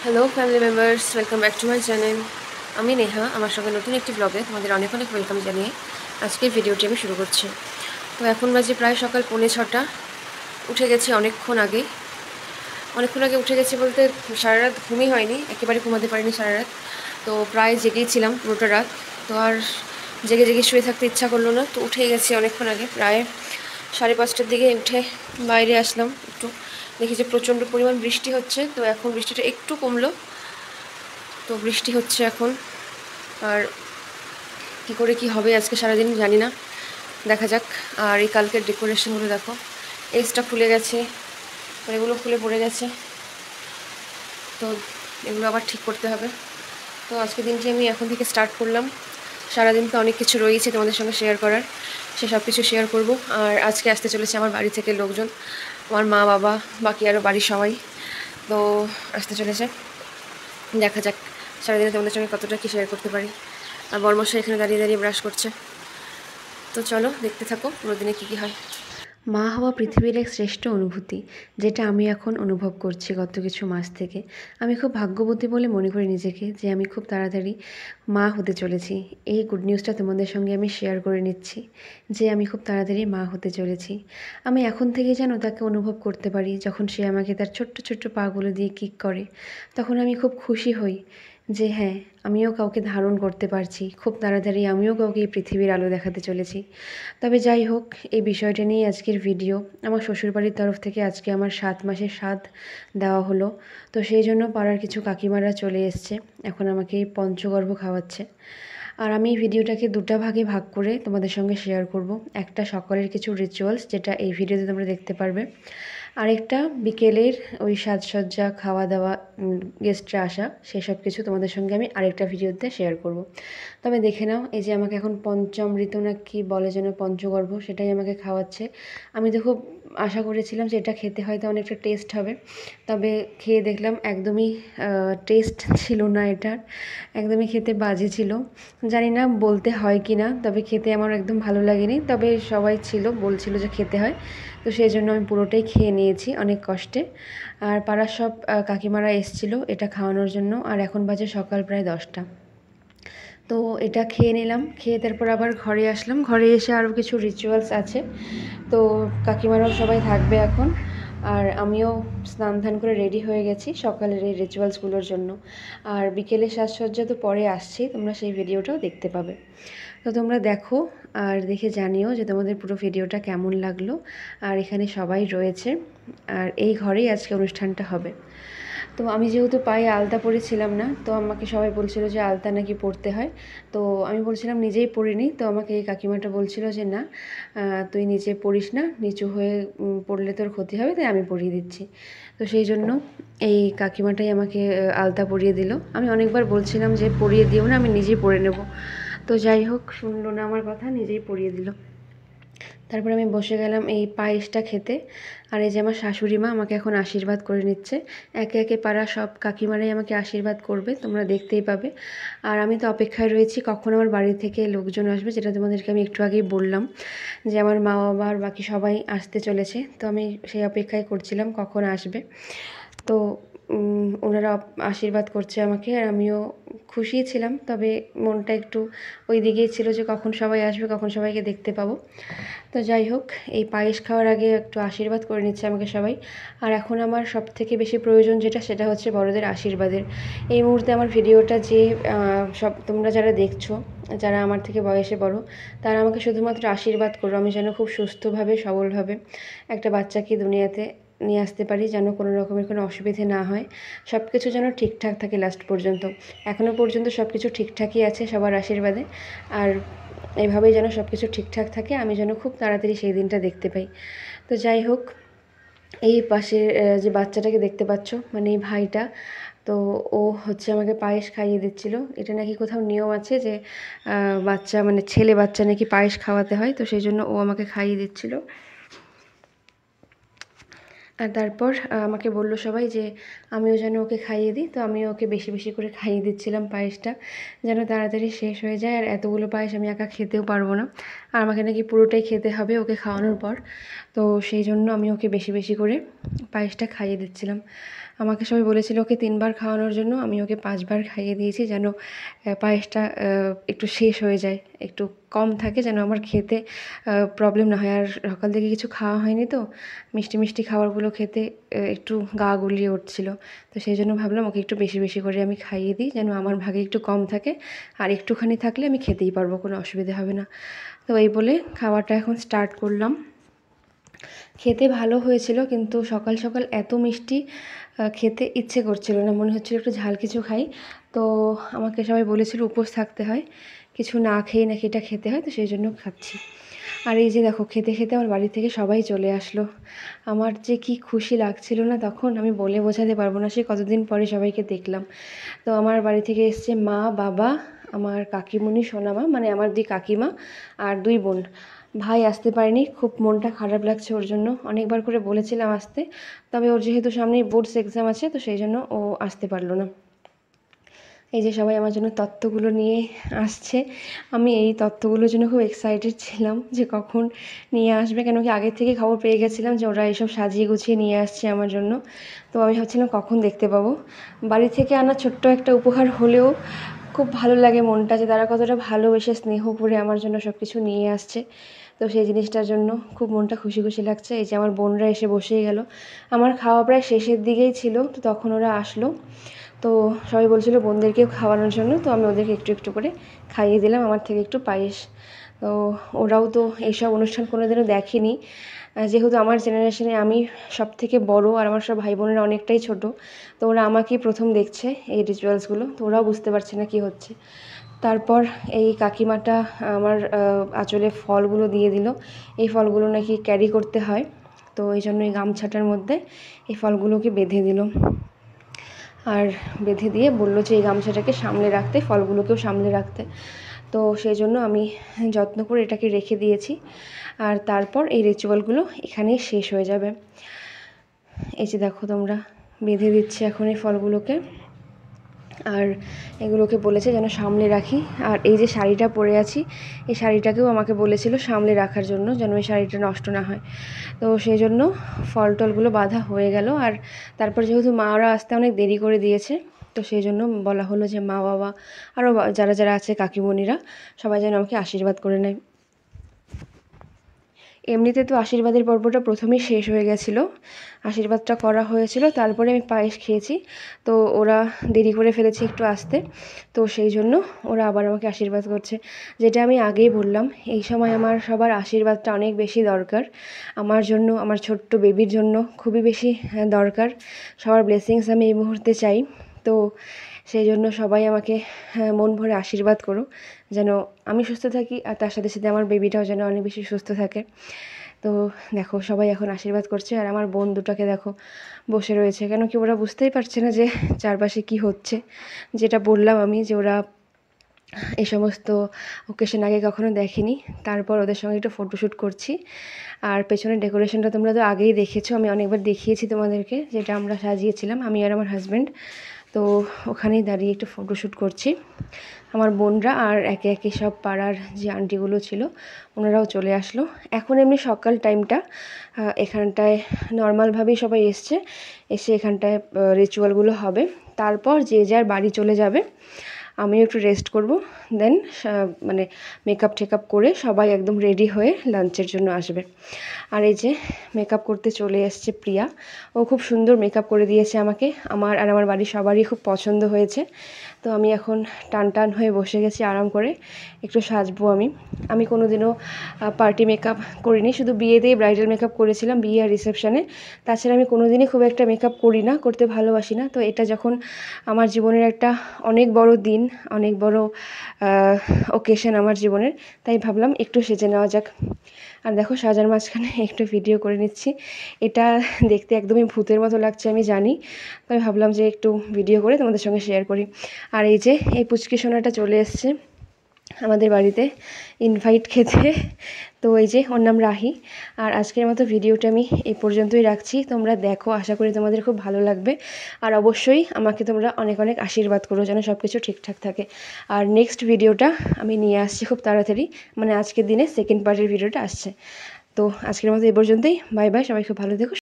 Hello family members, welcome back to my channel. আমি নেহা, আমার সঙ্গে নতুন একটি ব্লগে তোমাদের অনেক অনেক ওয়েলকাম জানিয়ে আজকের ভিডিওটি আমি শুরু করছি। তো এখন বাজে প্রায় সকাল 5:45। উঠে গেছি অনেকক্ষণ আগে উঠে গেছি বলতে সারা রাত ঘুমই হয়নি, একেবারে ঘুমাতে পারিনি সারা রাত। তো প্রায় জেগেই ছিলাম পুরোটা রাত। তো আর জেগে জেগে শুয়ে থাকতে ইচ্ছা করলো না, তো উঠে গেছি অনেকক্ষণ আগে, প্রায় 5:30টার দিকে উঠে বাইরে আসলাম। একটু দেখি যে প্রচণ্ড পরিমাণ বৃষ্টি হচ্ছে, তো এখন বৃষ্টিটা একটু কমলো। তো বৃষ্টি হচ্ছে এখন, আর কী করে কি হবে আজকে সারাদিন জানি না, দেখা যাক। আর এই কালকের ডেকোরেশনগুলো দেখো, এক্সট্রা খুলে গেছে, আর এগুলো খুলে পড়ে গেছে, তো এগুলো আবার ঠিক করতে হবে। তো আজকের দিনটি আমি এখন থেকে স্টার্ট করলাম। সারাদিন তো অনেক কিছু রয়েছে তোমাদের সঙ্গে শেয়ার করার, সে সব কিছু শেয়ার করব। আর আজকে আসতে চলেছে আমার বাড়ি থেকে লোকজন, আমার মা বাবা, বাকি আরও বাড়ির সবাই তো আসতে চলেছে। দেখা যাক সারাদিনে তোমাদের সঙ্গে কতটা কী শেয়ার করতে পারি। আর বর্মশাই এখানে দাঁড়িয়ে দাঁড়িয়ে ব্রাশ করছে। তো চলো দেখতে থাকো পুরো দিনে কী কী হয়। মা হওয়া পৃথিবীর এক শ্রেষ্ঠ অনুভূতি, যেটা আমি এখন অনুভব করছি গত কিছু মাস থেকে। আমি খুব ভাগ্যবতী বলে মনে করি নিজেকে, যে আমি খুব তাড়াতাড়ি মা হতে চলেছি। এই গুড নিউজটা তোমাদের সঙ্গে আমি শেয়ার করে নিচ্ছি, যে আমি খুব তাড়াতাড়ি মা হতে চলেছি। আমি এখন থেকে যেন তাকে অনুভব করতে পারি, যখন সে আমাকে তার ছোট্ট ছোট্ট পাগুলো দিয়ে কিক করে, তখন আমি খুব খুশি হই যে হ্যাঁ, আমিও কাউকে ধারণ করতে পারছি, খুব তাড়াতাড়ি আমিও কাউকে এই পৃথিবীর আলো দেখাতে চলেছি। তবে যাই হোক, এই বিষয়টা নিয়ে আজকের ভিডিও। আমার শ্বশুরবাড়ির তরফ থেকে আজকে আমার 7 মাসের সাধ দেওয়া হলো, তো সেই জন্য পাড়ার কিছু কাকিমারা চলে এসছে, এখন আমাকে এই পঞ্চগর্ভ খাওয়াচ্ছে। আর আমি এই ভিডিওটাকে দুটা ভাগে ভাগ করে তোমাদের সঙ্গে শেয়ার করব। একটা সকালের কিছু রিচুয়ালস, যেটা এই ভিডিওতে তোমরা দেখতে পারবে। আরেকটা বিকেলের ওই সাজসজ্জা, খাওয়া দাওয়া, গেস্টরা আসা, সেসব কিছু তোমাদের সঙ্গে আমি আরেকটা ভিডিওতে শেয়ার করব। তবে দেখে নাও, এই যে আমাকে এখন পঞ্চামৃত না কি বলে যেন, পঞ্চগর্ভ, সেটাই আমাকে খাওয়াচ্ছে। আমি তো খুব আশা করেছিলাম যে এটা খেতে হয়তো অনেকটা টেস্ট হবে, তবে খেয়ে দেখলাম একদমই টেস্ট ছিল না এটার, একদমই খেতে বাজে ছিল। জানি না বলতে হয় কি না, তবে খেতে আমার একদম ভালো লাগেনি। তবে সবাই ছিল, বলছিল যে খেতে হয়, তো সেই জন্য আমি পুরোটাই খেয়ে নিয়েছি অনেক কষ্টে। আর পাড়ার সব কাকিমারা এসেছিলো এটা খাওয়ানোর জন্য। আর এখন বাজে সকাল প্রায় 10টা। তো এটা খেয়ে নিলাম, খেয়ে তারপর আবার ঘরে আসলাম। ঘরে এসে আরও কিছু রিচুয়ালস আছে, তো কাকিমারাও সবাই থাকবে এখন। আর আমিও স্নান ধান করে রেডি হয়ে গেছি সকালের এই রিচুয়ালসগুলোর জন্য। আর বিকেলে সাজসজ্জা তো পরে আসছি, তোমরা সেই ভিডিওটাও দেখতে পাবে। তো তোমরা দেখো, আর দেখে জানিও যে তোমাদের পুরো ভিডিওটা কেমন লাগলো। আর এখানে সবাই রয়েছে, আর এই ঘরেই আজকে অনুষ্ঠানটা হবে। তো আমি যেহেতু পায়ে আলতা পরেছিলাম না, তো আমাকে সবাই বলছিল যে আলতা নাকি পরতে হয়। তো আমি বলছিলাম নিজেই পরিনি, তো আমাকে এই কাকিমাটা বলছিল যে না, তুই নিচে পরিস না, নিচু হয়ে পড়লে তোর ক্ষতি হবে, তাই আমি পরিয়ে দিচ্ছি। তো সেই জন্য এই কাকিমাটাই আমাকে আলতা পরিয়ে দিল। আমি অনেকবার বলছিলাম যে পরিয়ে দিও না, আমি নিজেই পরে নেব। তো যাই হোক, শুনলো না আমার কথা, নিজেই পরিয়ে দিল। তারপর আমি বসে গেলাম এই পায়েসটা খেতে। আর এই যে আমার শাশুড়ি মা আমাকে এখন আশীর্বাদ করে নিচ্ছে। একে একে পাড়া সব কাকিমারাই আমাকে আশীর্বাদ করবে, তোমরা দেখতেই পাবে। আর আমি তো অপেক্ষায় রয়েছি কখন আমার বাড়ি থেকে লোকজন আসবে, যেটা তোমাদেরকে আমি একটু আগেই বললাম যে আমার মা বাবা আর বাকি সবাই আসতে চলেছে। তো আমি সেই অপেক্ষায় করছিলাম কখন আসবে। তো ওনারা আশীর্বাদ করছে আমাকে, আর আমিও খুশিই ছিলাম, তবে মনটা একটু ওই দিকেই ছিল যে কখন সবাই আসবে, কখন সবাইকে দেখতে পাবো। তো যাই হোক, এই পায়েস খাওয়ার আগে একটু আশীর্বাদ করে নিচ্ছে আমাকে সবাই। আর এখন আমার সবথেকে বেশি প্রয়োজন যেটা, সেটা হচ্ছে বড়দের আশীর্বাদের। এই মুহূর্তে আমার ভিডিওটা যে সব তোমরা যারা দেখছো, যারা আমার থেকে বয়সে বড়, তারা আমাকে শুধুমাত্র আশীর্বাদ করো, আমি যেন খুব সুস্থভাবে সবলভাবে একটা বাচ্চাকে দুনিয়াতে নিয়ে আসতে পারি, যেন কোনো রকমের কোনো অসুবিধে না হয়, সব কিছু যেন ঠিকঠাক থাকে লাস্ট পর্যন্ত। এখনও পর্যন্ত সব কিছু ঠিকঠাকই আছে সবার আশীর্বাদে। আর এভাবেই যেন সব কিছু ঠিকঠাক থাকে, আমি যেন খুব তাড়াতাড়ি সেই দিনটা দেখতে পাই। তো যাই হোক, এই পাশে যে বাচ্চাটাকে দেখতে পাচ্ছ, মানে এই ভাইটা, তো ও হচ্ছে আমাকে পায়েস খাইয়ে দিচ্ছিল। এটা নাকি কোথাও নিয়ম আছে যে বাচ্চা, মানে ছেলে বাচ্চা নাকি পায়েস খাওয়াতে হয়, তো সেই জন্য ও আমাকে খাইয়ে দিচ্ছিল। আর তারপর আমাকে বলল সবাই যে আমিও যেন ওকে খাইয়ে দিই, তো আমিও ওকে বেশি বেশি করে খাইয়ে দিচ্ছিলাম পায়েসটা, যেন তাড়াতাড়ি শেষ হয়ে যায়। আর এতগুলো পায়েস আমি একা খেতেও পারবো না, আর আমাকে নাকি পুরোটাই খেতে হবে ওকে খাওয়ানোর পর। তো সেই জন্য আমি ওকে বেশি বেশি করে পায়েসটা খাইয়ে দিচ্ছিলাম। আমাকে সবাই বলেছিল ওকে 3 বার খাওয়ানোর জন্য, আমি ওকে 5 বার খাইয়ে দিয়েছি যেন পায়েসটা একটু শেষ হয়ে যায়, একটু কম থাকে, যেন আমার খেতে প্রবলেম না হয়। আর সকাল থেকে কিছু খাওয়া হয়নি তো, মিষ্টি মিষ্টি খাবারগুলো খেতে একটু গা গুলিয়ে উঠছিল। তো সেই জন্য ভাবলাম ওকে একটু বেশি বেশি করে আমি খাইয়ে দিই, যেন আমার ভাগে একটু কম থাকে, আর একটুখানি থাকলে আমি খেতেই পারবো, কোনো অসুবিধা হবে না। তো এই বলে খাওয়াটা এখন স্টার্ট করলাম। খেতে ভালো হয়েছিল, কিন্তু সকাল সকাল এত মিষ্টি খেতে ইচ্ছে করছিল না, মনে হচ্ছিল একটু ঝাল কিছু খাই। তো আমাকে সবাই বলেছিল উপোস থাকতে হয়, কিছু না খেয়ে নাকি এটা খেতে হয়, তো সেই জন্য খাচ্ছি। আর এই যে দেখো খেতে খেতে আমার বাড়ি থেকে সবাই চলে আসলো। আমার যে কি খুশি লাগছিল না তখন, আমি বলে বোঝাতে পারবো না, সে কতদিন পরে সবাইকে দেখলাম। তো আমার বাড়ি থেকে এসছে মা, বাবা, আমার কাকিমণি, সোনামা, মানে আমার 2 কাকিমা আর 2 বোন। ভাই আসতে পারেনি, খুব মনটা খারাপ লাগছে ওর জন্য। অনেকবার করে বলেছিলাম আসতে, তবে ওর যেহেতু সামনেই বোর্ডস এক্সাম আছে, তো সেই জন্য ও আসতে পারলো না। এই যে সবাই আমার জন্য তত্ত্বগুলো নিয়ে আসছে। আমি এই তত্ত্বগুলোর জন্য খুব এক্সাইটেড ছিলাম যে কখন নিয়ে আসবে, কেন কি আগের থেকে খবর পেয়ে গেছিলাম যে ওরা এইসব সাজিয়ে গুছিয়ে নিয়ে আসছে আমার জন্য। তো আমি ভাবছিলাম কখন দেখতে পাবো। বাড়ি থেকে আনা ছোট্ট একটা উপহার হলেও খুব ভালো লাগে মনটা, যে তারা কতটা ভালোবেসে স্নেহ করে আমার জন্য সব কিছু নিয়ে আসছে। তো সেই জিনিসটার জন্য খুব মনটা খুশি খুশি লাগছে। এই যে আমার বোনরা এসে বসেই গেল। আমার খাওয়া প্রায় শেষের দিকেই ছিল, তো তখন ওরা আসলো। তো সবাই বলছিল বোনদেরকেও খাওয়ানোর জন্য, তো আমি ওদেরকে একটু একটু করে খাইয়ে দিলাম আমার থেকে একটু পায়েস। তো ওরাও তো এইসব অনুষ্ঠান কোনোদিনও দেখেনি, যেহেতু আমার জেনারেশনে আমি সবথেকে বড় আর আমার সব ভাই বোনেরা অনেকটাই ছোট, তো ওরা আমাকেই প্রথম দেখছে এই রিচুয়ালসগুলো, তো ওরাও বুঝতে পারছে না কী হচ্ছে। তারপর এই কাকিমাটা আমার আঁচলে ফলগুলো দিয়ে দিল। এই ফলগুলো নাকি ক্যারি করতে হয়, তো এই জন্য এই গামছাটার মধ্যে এই ফলগুলোকে বেঁধে দিল। আর বেঁধে দিয়ে বলল যে এই গামছাটাকে সামলে রাখতে, ফলগুলোকেও সামলে রাখতে। তো সেই জন্য আমি যত্ন করে এটাকে রেখে দিয়েছি। আর তারপর এই রিচুয়ালগুলো এখানেই শেষ হয়ে যাবে। এই যে দেখো তোমরা, বেঁধে দিচ্ছে এখন এই ফলগুলোকে, আর এগুলোকে বলেছে যেন সামলে রাখি। আর এই যে শাড়িটা পরে আছি, এই শাড়িটাকেও আমাকে বলেছিল সামলে রাখার জন্য, যেন এই শাড়িটা নষ্ট না হয়। তো সেই জন্য ফল টলগুলো বাঁধা হয়ে গেল। আর তারপর যেহেতু মারা আসতে অনেক দেরি করে দিয়েছে, তো সেই জন্য বলা হলো যে মা, বাবা, আরও যারা যারা আছে কাকিমণিরা, সবাই যেন আমাকে আশীর্বাদ করে নেয়। এমনিতে তো আশীর্বাদের পর্বটা প্রথমেই শেষ হয়ে গেছিলো, আশীর্বাদটা করা হয়েছিল, তারপরে আমি পায়েস খেয়েছি। তো ওরা দেরি করে ফেলেছে একটু আসতে, তো সেই জন্য ওরা আবার আমাকে আশীর্বাদ করছে। যেটা আমি আগেই বললাম, এই সময় আমার সবার আশীর্বাদটা অনেক বেশি দরকার। আমার জন্য, আমার ছোট্ট বেবির জন্য খুবই বেশি দরকার। সবার ব্লেসিংস আমি এই মুহূর্তে চাই। তো সেই জন্য সবাই আমাকে মন ভরে আশীর্বাদ করো, যেন আমি সুস্থ থাকি, আর তার সাথে সাথে আমার বেবিটাও যেন অনেক বেশি সুস্থ থাকে। তো দেখো সবাই এখন আশীর্বাদ করছে, আর আমার বোন দুটোকে দেখো বসে রয়েছে, কেন কি ওরা বুঝতেই পারছে না যে চারপাশে কি হচ্ছে। যেটা বললাম আমি, যে ওরা এই সমস্ত ওকেশন আগে কখনো দেখেনি। তারপর ওদের সঙ্গে একটু ফটোশ্যুট করছি। আর পেছনের ডেকোরেশনটা তোমরা তো আগেই দেখেছো, আমি অনেকবার দেখিয়েছি তোমাদেরকে, যেটা আমরা সাজিয়েছিলাম আমি আর আমার হাজব্যান্ড। তো ওখানেই দাঁড়িয়ে একটু ফটোশ্যুট করছি। আমার বোনরা আর একে একে সব পাড়ার যে আন্টিগুলো ছিল ওনারাও চলে আসলো। এখন এমনি সকাল টাইমটা, এখানটায় নর্মালভাবেই সবাই এসছে, এসে এখানটায় রিচুয়ালগুলো হবে, তারপর যে যার বাড়ি চলে যাবে। আমিও একটু রেস্ট করব, দেন মানে মেকআপ টেকআপ করে সবাই একদম রেডি হয়ে লাঞ্চের জন্য আসবে। আর এই যে মেকআপ করতে চলে এসছে প্রিয়া, ও খুব সুন্দর মেকআপ করে দিয়েছে আমাকে, আমার আর আমার বাড়ির সবারই খুব পছন্দ হয়েছে। তো আমি এখন টান টান হয়ে বসে গেছি আরাম করে, একটু সাজবো। আমি কোনো দিনও পার্টি মেকআপ করিনি, শুধু বিয়েতেই ব্রাইডাল মেকআপ করেছিলাম, বিয়ে আর রিসেপশানে। তাছাড়া আমি কোনো দিনই খুব একটা মেকআপ করি না, করতে ভালোবাসি না। তো এটা যখন আমার জীবনের একটা অনেক বড় দিন, অনেক বড় ওকেশন আমার জীবনের, তাই ভাবলাম একটু সেজে নেওয়া যাক। আর দেখো সাজার মাঝখানে একটু ভিডিও করে নিচ্ছি। এটা দেখতে একদমই ভূতের মতো লাগছে আমি জানি, তাই ভাবলাম যে একটু ভিডিও করে তোমাদের সঙ্গে শেয়ার করি। আর এই যে এই পুচকি সোনাটা চলে এসছে আমাদের বাড়িতে ইনভাইট খেতে। তো এই যে ওর নাম রাহি। আর আজকের মতো ভিডিওটা আমি এই পর্যন্তই রাখছি। তোমরা দেখো, আশা করি তোমাদের খুব ভালো লাগবে। আর অবশ্যই আমাকে তোমরা অনেক অনেক আশীর্বাদ করো যেন সব কিছু ঠিকঠাক থাকে। আর নেক্সট ভিডিওটা আমি নিয়ে আসছি খুব তাড়াতাড়ি, মানে আজকের দিনে সেকেন্ড পার্টের ভিডিওটা আসছে। তো আজকের মতো এই পর্যন্তই, বাই বাই, সবাই খুব ভালো থেকো।